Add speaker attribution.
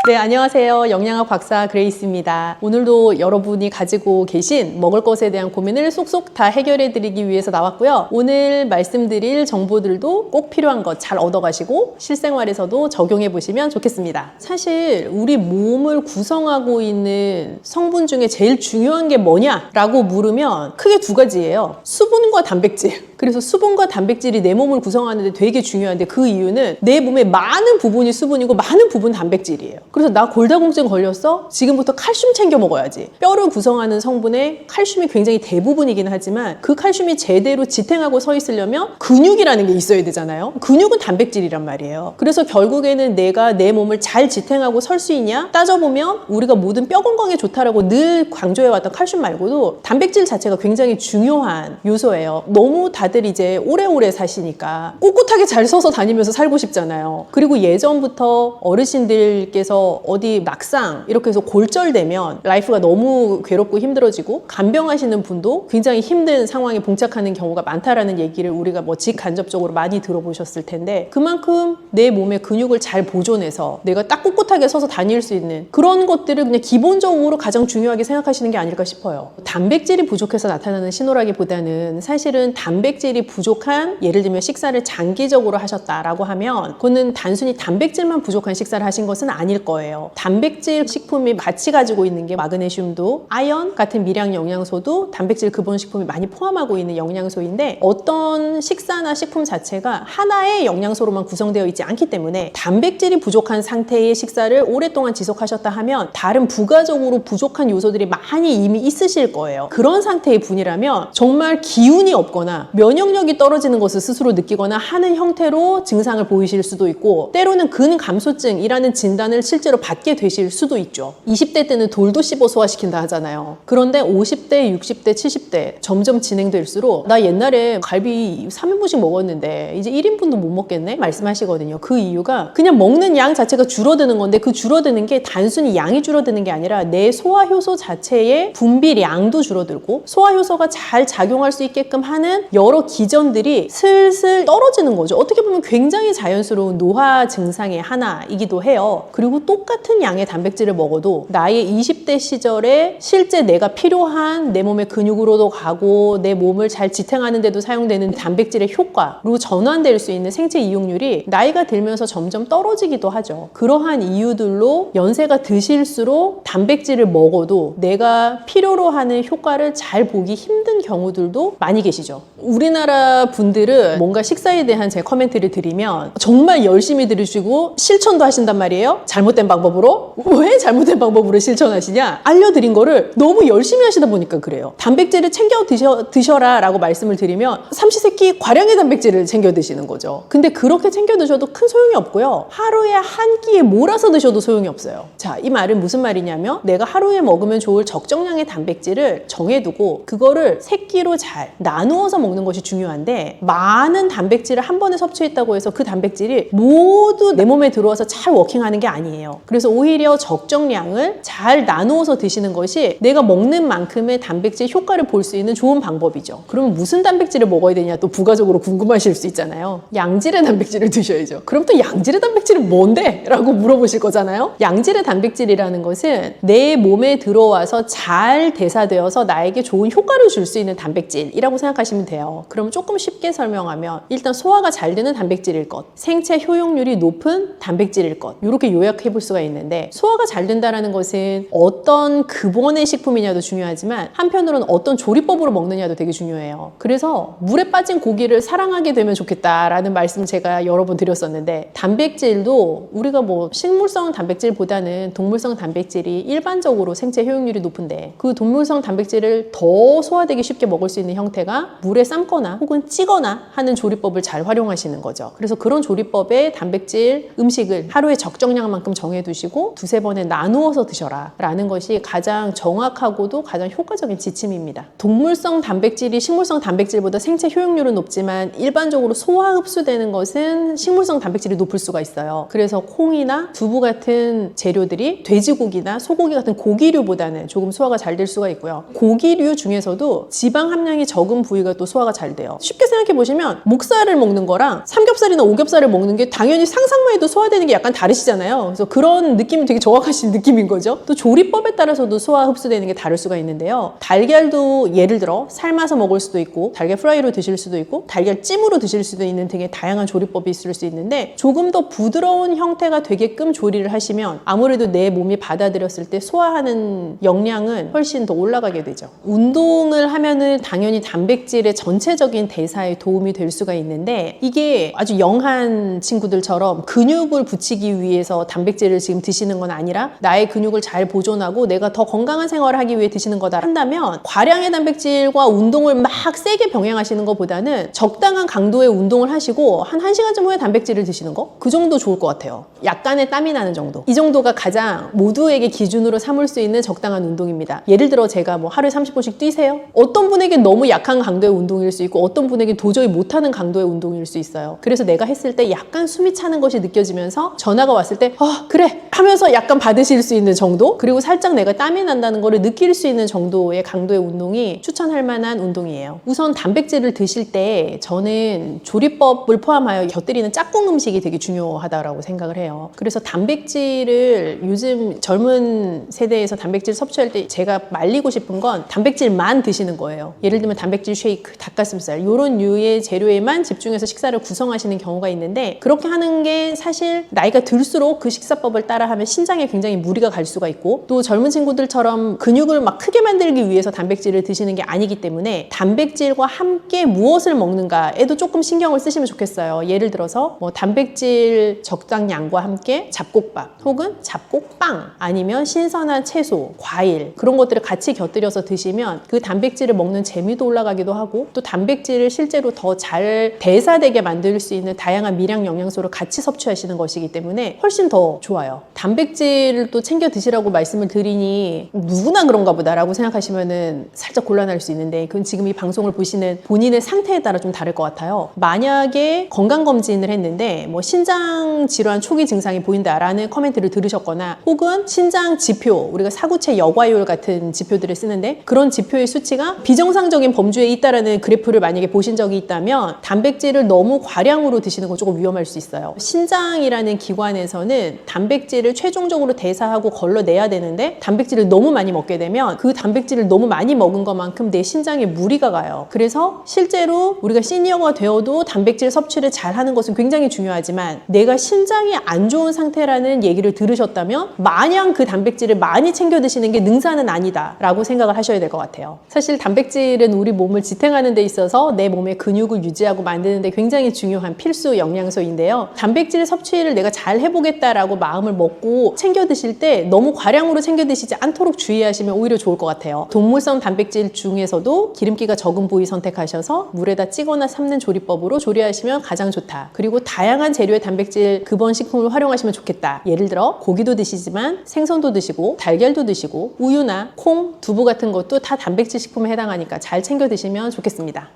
Speaker 1: 네, 안녕하세요. 영양학 박사 그레이스입니다. 오늘도 여러분이 가지고 계신 먹을 것에 대한 고민을 쏙쏙 다 해결해 드리기 위해서 나왔고요. 오늘 말씀드릴 정보들도 꼭 필요한 것 잘 얻어가시고 실생활에서도 적용해 보시면 좋겠습니다. 사실 우리 몸을 구성하고 있는 성분 중에 제일 중요한 게 뭐냐라고 물으면 크게 두 가지예요. 수분과 단백질. 그래서 수분과 단백질이 내 몸을 구성하는데 되게 중요한데 그 이유는 내 몸의 많은 부분이 수분이고 많은 부분 단백질이에요. 그래서 나 골다공증 걸렸어? 지금부터 칼슘 챙겨 먹어야지. 뼈를 구성하는 성분에 칼슘이 굉장히 대부분이긴 하지만 그 칼슘이 제대로 지탱하고 서 있으려면 근육이라는 게 있어야 되잖아요. 근육은 단백질이란 말이에요. 그래서 결국에는 내가 내 몸을 잘 지탱하고 설 수 있냐? 따져보면 우리가 모든 뼈 건강에 좋다라고 늘 강조해왔던 칼슘 말고도 단백질 자체가 굉장히 중요한 요소예요. 너무 다들 이제 오래오래 사시니까 꿋꿋하게 잘 서서 다니면서 살고 싶잖아요. 그리고 예전부터 어르신들께서 어디 막상 이렇게 해서 골절되면 라이프가 너무 괴롭고 힘들어지고 간병하시는 분도 굉장히 힘든 상황에 봉착하는 경우가 많다라는 얘기를 우리가 뭐 직간접적으로 많이 들어보셨을 텐데 그만큼 내 몸의 근육을 잘 보존해서 내가 딱 꿋꿋하게 서서 다닐 수 있는 그런 것들을 그냥 기본적으로 가장 중요하게 생각하시는 게 아닐까 싶어요. 단백질이 부족해서 나타나는 신호라기보다는 사실은 단백질이 부족한 예를 들면 식사를 장기적으로 하셨다라고 하면 그거는 단순히 단백질만 부족한 식사를 하신 것은 아닐 거예요. 단백질 식품이 같이 가지고 있는 게 마그네슘도 아연 같은 미량 영양소도 단백질 근본 식품이 많이 포함하고 있는 영양소인데 어떤 식사나 식품 자체가 하나의 영양소로만 구성되어 있지 않기 때문에 단백질이 부족한 상태의 식사를 오랫동안 지속하셨다 하면 다른 부가적으로 부족한 요소들이 많이 이미 있으실 거예요. 그런 상태의 분이라면 정말 기운이 없거나 면역력이 떨어지는 것을 스스로 느끼거나 하는 형태로 증상을 보이실 수도 있고 때로는 근감소증이라는 진단을 실제로 받게 되실 수도 있죠. 20대 때는 돌도 씹어 소화시킨다 하잖아요. 그런데 50대, 60대, 70대 점점 진행될수록 나 옛날에 갈비 3인분씩 먹었는데 이제 1인분도 못 먹겠네? 말씀하시거든요. 그 이유가 그냥 먹는 양 자체가 줄어드는 건데 그 줄어드는 게 단순히 양이 줄어드는 게 아니라 내 소화효소 자체의 분비량도 줄어들고 소화효소가 잘 작용할 수 있게끔 하는 여러 기전들이 슬슬 떨어지는 거죠. 어떻게 보면 굉장히 자연스러운 노화 증상의 하나이기도 해요. 그리고 똑같은 양의 단백질을 먹어도 나의 20대 시절에 실제 내가 필요한 내 몸의 근육으로도 가고 내 몸을 잘 지탱하는 데도 사용되는 단백질의 효과로 전환될 수 있는 생체 이용률이 나이가 들면서 점점 떨어지기도 하죠. 그러한 이유들로 연세가 드실수록 단백질을 먹어도 내가 필요로 하는 효과를 잘 보기 힘든 경우들도 많이 계시죠. 우리나라 분들은 뭔가 식사에 대한 제 커멘트를 드리면 정말 열심히 들으시고 실천도 하신단 말이에요. 잘못된 방법으로. 왜 잘못된 방법으로 실천하시냐? 알려드린 거를 너무 열심히 하시다 보니까 그래요. 단백질을 챙겨 드셔라 라고 말씀을 드리면 삼시세끼 과량의 단백질을 챙겨 드시는 거죠. 근데 그렇게 챙겨 드셔도 큰 소용이 없고요. 하루에 한 끼에 몰아서 드셔도 소용이 없어요. 자, 이 말은 무슨 말이냐면 내가 하루에 먹으면 좋을 적정량의 단백질을 정해두고 그거를 새끼로 잘 나누어서 먹는 것이 중요한데 많은 단백질을 한 번에 섭취했다고 해서 그 단백질이 모두 내 몸에 들어와서 잘 워킹하는 게 아니에요. 그래서 오히려 적정량을 잘 나누어서 드시는 것이 내가 먹는 만큼의 단백질 효과를 볼 수 있는 좋은 방법이죠. 그러면 무슨 단백질을 먹어야 되냐 또 부가적으로 궁금하실 수 있잖아요. 양질의 단백질을 드셔야죠. 그럼 또 양질의 단백질은 뭔데? 라고 물어보실 거잖아요. 양질의 단백질이라는 것은 내 몸에 들어와서 잘 대사되어서 나에게 좋은 효과를 줄 수 있는 단백질이라고 생각하시면 돼요. 그럼 조금 쉽게 설명하면 일단 소화가 잘 되는 단백질일 것, 생체 효용률이 높은 단백질일 것 이렇게 요약해 볼 수가 있는데 소화가 잘 된다는 것은 어떤 근본의 식품이냐도 중요하지만 한편으로는 어떤 조리법으로 먹느냐도 되게 중요해요. 그래서 물에 빠진 고기를 사랑하게 되면 좋겠다라는 말씀 제가 여러 번 드렸었는데 단백질도 우리가 뭐 식물성 단백질보다는 동물성 단백질이 일반적으로 생체 효용률이 높은데 그 동물성 단백질을 더 소화되기 쉽게 먹을 수 있는 형태가 물에 삶거나 혹은 찌거나 하는 조리법을 잘 활용하시는 거죠. 그래서 그런 조리법에 단백질 음식을 하루에 적정량만큼 정해두시고 두세 번에 나누어서 드셔라 라는 것이 가장 정확하고도 가장 효과적인 지침입니다. 동물성 단백질이 식물성 단백질보다 생체 효용률은 높지만 일반적으로 소화 흡수되는 것은 식물성 단백질이 높을 수가 있어요. 그래서 콩이나 두부 같은 재료들이 돼지고기나 소고기 같은 고기류보다는 조금 소화가 잘 될 수가 있고요. 고기류 중에서도 지방 함량이 적은 부위가 또 소화가 잘 돼요. 쉽게 생각해 보시면 목살을 먹는 거랑 삼겹살이나 오겹살을 먹는 게 당연히 상상만 해도 소화되는 게 약간 다르시잖아요. 그래서 그런 느낌이 되게 정확하신 느낌인 거죠. 또 조리법에 따라서도 소화 흡수되는 게 다를 수가 있는데요. 달걀도 예를 들어 삶아서 먹을 수도 있고 달걀 프라이로 드실 수도 있고 달걀 찜으로 드실 수도 있는 되게 다양한 조리법이 있을 수 있는데 조금 더 부드러운 형태가 되게끔 조리를 하시면 아무래도 내 몸이 받아들였을 때 소화하는 역량은 훨씬 더 올라가게 되죠. 운동을 하면은 당연히 단백질의 전체적인 대사에 도움이 될 수가 있는데 이게 아주 영한 친구들처럼 근육을 붙이기 위해서 단백질을 지금 드시는 건 아니라 나의 근육을 잘 보존하고 내가 더 건강한 생활을 하기 위해 드시는 거다 한다면 과량의 단백질과 운동을 막 세게 병행하시는 것보다는 적당한 강도의 운동을 하시고 한 1시간쯤 후에 단백질을 드시는 거? 그 정도 좋을 것 같아요. 약간의 땀이 나는 정도. 이 정도가 가장 모두에게 기준으로 삼을 수 있는 적당한 운동입니다. 예를 들어 제가 뭐 하루에 30분씩 뛰세요? 어떤 분에게 너무 약한 강도의 운동일 수 있고 어떤 분에게 도저히 못하는 강도의 운동일 수 있어요. 그래서 내가 했을 때 약간 숨이 차는 것이 느껴지면서 전화가 왔을 때 그래 하면서 약간 받으실 수 있는 정도, 그리고 살짝 내가 땀이 난다는 거를 느낄 수 있는 정도의 강도의 운동이 추천할 만한 운동이에요. 우선 단백질을 드실 때 저는 조리법을 포함하여 곁들이는 짝꿍 음식이 되게 중요하다고 생각을 해요. 그래서 단백질을 요즘 젊은 세대에서 단백질 섭취할 때 제가 말리고 싶은 건 단백질만 드시는 거예요. 예를 들면 단백질 쉐이크, 닭가슴살 이런 류의 재료에만 집중해서 식사를 구성하시는 경우가 있는데 그렇게 하는 게 사실 나이가 들수록 그 식사법을 따라하면 신장에 굉장히 무리가 갈 수가 있고 또 젊은 친구들처럼 근육을 막 크게 만들기 위해서 단백질을 드시는 게 아니기 때문에 단백질과 함께 무엇을 먹는가에도 조금 신경을 쓰시면 좋겠어요. 예를 들어서 뭐 단백질 적당량과 함께 잡곡밥 혹은 잡곡빵 아니면 신선한 채소, 과일 그런 것들을 같이 곁들여서 드시면 그 단백질을 먹는 재미도 올라가기도 하고 또 단백질을 실제로 더 잘 대사되게 만들 수 있는 다양한 미량 영양소를 같이 섭취하시는 것이기 때문에 훨씬 더 좋아요. 단백질을 또 챙겨 드시라고 말씀을 드리니 누구나 그런가 보다라고 생각하시면은 살짝 곤란할 수 있는데 그건 지금 이 방송을 보시는 본인의 상태에 따라 좀 다를 것 같아요. 만약에 건강검진을 했는데 뭐 신장 질환 초기 증상이 보인다라는 커멘트를 들으셨거나 혹은 신장 지표, 우리가 사구체 여과율 같은 지표들을 쓰는데 그런 지표의 수치가 비정상적인 범주에 있다라는 그래프를 만약에 보신 적이 있다면 단백질을 너무 과량으로 드시는 건 조금 위험할 수 있어요. 신장이라는 기관에서는 단백질을 최종적으로 대사하고 걸러내야 되는데 단백질을 너무 많이 먹게 되면 그 단백질을 너무 많이 먹은 것만큼 내 신장에 무리가 가요. 그래서 실제로 우리가 시니어가 되어도 단백질 섭취를 잘 하는 것은 굉장히 중요하지만 내가 신장이 안 좋은 상태라는 얘기를 들으셨다면 마냥 그 단백질을 많이 챙겨 드시는 게 능사는 아니다 라고 생각을 하셔야 될 것 같아요. 사실 단백질은 우리 몸을 지탱하는 데 있어서 내 몸의 근육을 유지하고 만드는 데 굉장히 중요한 필수 영양소인데요. 단백질 섭취를 내가 잘 해보겠다라고 마음을 먹고 챙겨 드실 때 너무 과량으로 챙겨 드시지 않도록 주의하시면 오히려 좋을 것 같아요. 동물성 단백질 중에서도 기름기가 적은 부위 선택하셔서 물에다 찌거나 삶는 조리법으로 조리하시면 가장 좋다. 그리고 다양한 재료의 단백질 급원 식품을 활용하시면 좋겠다. 예를 들어 고기도 드시지만 생선도 드시고 달걀도 드시고 우유나 콩, 두부 같은 것도 다 단백질 식품에 해당하니까 잘 챙겨 드시면 좋겠습니다.